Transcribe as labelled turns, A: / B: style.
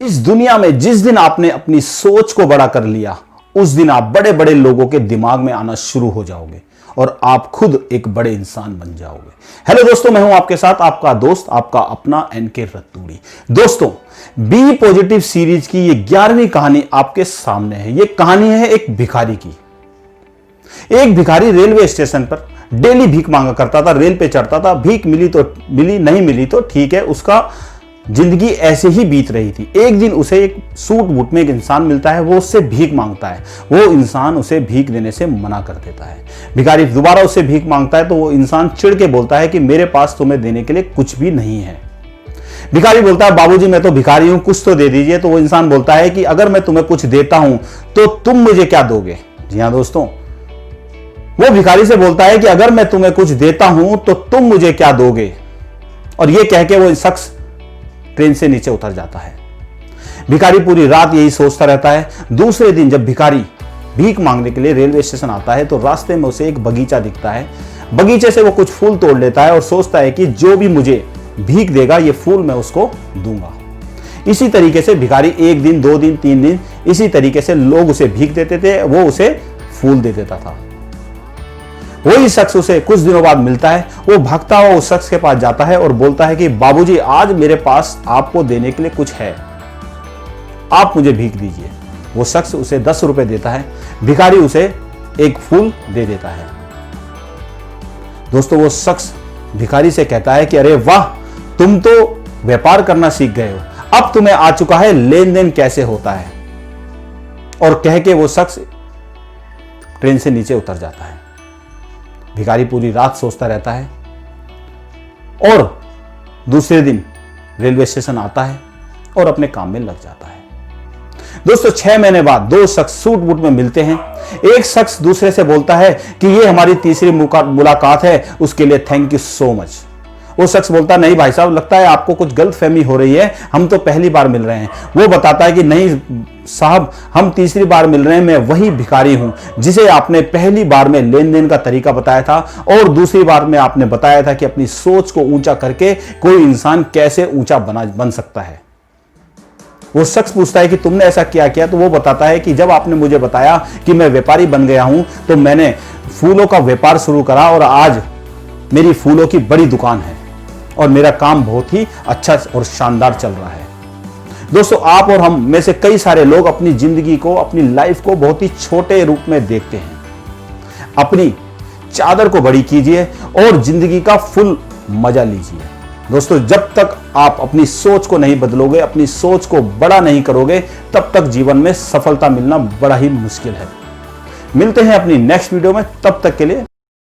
A: इस दुनिया में जिस दिन आपने अपनी सोच को बड़ा कर लिया, उस दिन आप बड़े बड़े लोगों के दिमाग में आना शुरू हो जाओगे और आप खुद एक बड़े इंसान बन जाओगे। हेलो दोस्तों, मैं हूं आपके साथ आपका दोस्त, आपका अपना एनके रतूड़ी। दोस्तों, बी पॉजिटिव सीरीज की ये 11वीं कहानी आपके सामने है। ये कहानी है एक भिखारी की। एक भिखारी रेलवे स्टेशन पर डेली भीख मांगा करता था, रेल पे चढ़ता था, भीख मिली तो मिली, नहीं मिली तो ठीक है, उसका जिंदगी ऐसे ही बीत रही थी। एक दिन उसे एक सूट बूट में एक इंसान मिलता है, वो उससे भीख मांगता है। वो इंसान उसे भीख देने से मना कर देता है। भिखारी दोबारा उससे भीख मांगता है तो वो इंसान चिढ़ के बोलता है कि मेरे पास तुम्हें देने के लिए कुछ भी नहीं है। भिखारी बोलता है, बाबूजी मैं तो भिखारी हूं, कुछ तो दे दीजिए। तो वो इंसान बोलता है कि अगर मैं तुम्हें कुछ देता हूं तो तुम मुझे क्या दोगे। जी हां दोस्तों, वो भिखारी से बोलता है कि अगर मैं तुम्हें कुछ देता हूं तो तुम मुझे क्या दोगे। और ये कह के वो शख्स ट्रेन से नीचे उतर जाता है। भिखारी पूरी रात यही सोचता रहता है। दूसरे दिन जब भिखारी भीख मांगने के लिए रेलवे स्टेशन आता है तो रास्ते में उसे एक बगीचा दिखता है। बगीचे से वो कुछ फूल तोड़ लेता है और सोचता है कि जो भी मुझे भीख देगा ये फूल मैं उसको दूंगा। इसी तरीके से भिखारी 1 दिन 2 दिन 3 दिन इसी तरीके से लोग उसे भीख देते थे, वो उसे फूल दे देता था। वही शख्स उसे कुछ दिनों बाद मिलता है। वो भागता हुआ उस शख्स के पास जाता है और बोलता है कि बाबूजी आज मेरे पास आपको देने के लिए कुछ है, आप मुझे भीख दीजिए। वो शख्स उसे 10 रुपए देता है। भिखारी उसे एक फूल दे देता है। दोस्तों, वो शख्स भिखारी से कहता है कि अरे वाह, तुम तो व्यापार करना सीख गए हो, अब तुम्हें आ चुका है लेन देन कैसे होता है। और कह के वो शख्स ट्रेन से नीचे उतर जाता है। भिखारी पूरी रात सोचता रहता है और दूसरे दिन रेलवे स्टेशन आता है और अपने काम में लग जाता है। दोस्तों, 6 महीने बाद 2 शख्स सूट बूट में मिलते हैं। एक शख्स दूसरे से बोलता है कि ये हमारी तीसरी मुलाकात है, उसके लिए थैंक यू सो मच। वो शख्स बोलता नहीं भाई साहब, लगता है आपको कुछ गलतफहमी हो रही है, हम तो पहली बार मिल रहे हैं। वो बताता है कि नहीं साहब, हम तीसरी बार मिल रहे हैं, मैं वही भिखारी हूं जिसे आपने पहली बार में लेन देन का तरीका बताया था और दूसरी बार में आपने बताया था कि अपनी सोच को ऊंचा करके कोई इंसान कैसे ऊंचा बन सकता है। वो शख्स पूछता है कि तुमने ऐसा क्या किया। तो वो बताता है कि जब आपने मुझे बताया कि मैं व्यापारी बन गया हूं तो मैंने फूलों का व्यापार शुरू करा और आज मेरी फूलों की बड़ी दुकान है और मेरा काम बहुत ही अच्छा और शानदार चल रहा है। दोस्तों, आप और हम में से कई सारे लोग अपनी जिंदगी को, अपनी लाइफ को बहुत ही छोटे रूप में देखते हैं। अपनी चादर को बड़ी कीजिए और जिंदगी का फुल मजा लीजिए। दोस्तों, जब तक आप अपनी सोच को नहीं बदलोगे, अपनी सोच को बड़ा नहीं करोगे, तब तक जीवन में सफलता मिलना बड़ा ही मुश्किल है। मिलते हैं अपनी नेक्स्ट वीडियो में, तब तक के लिए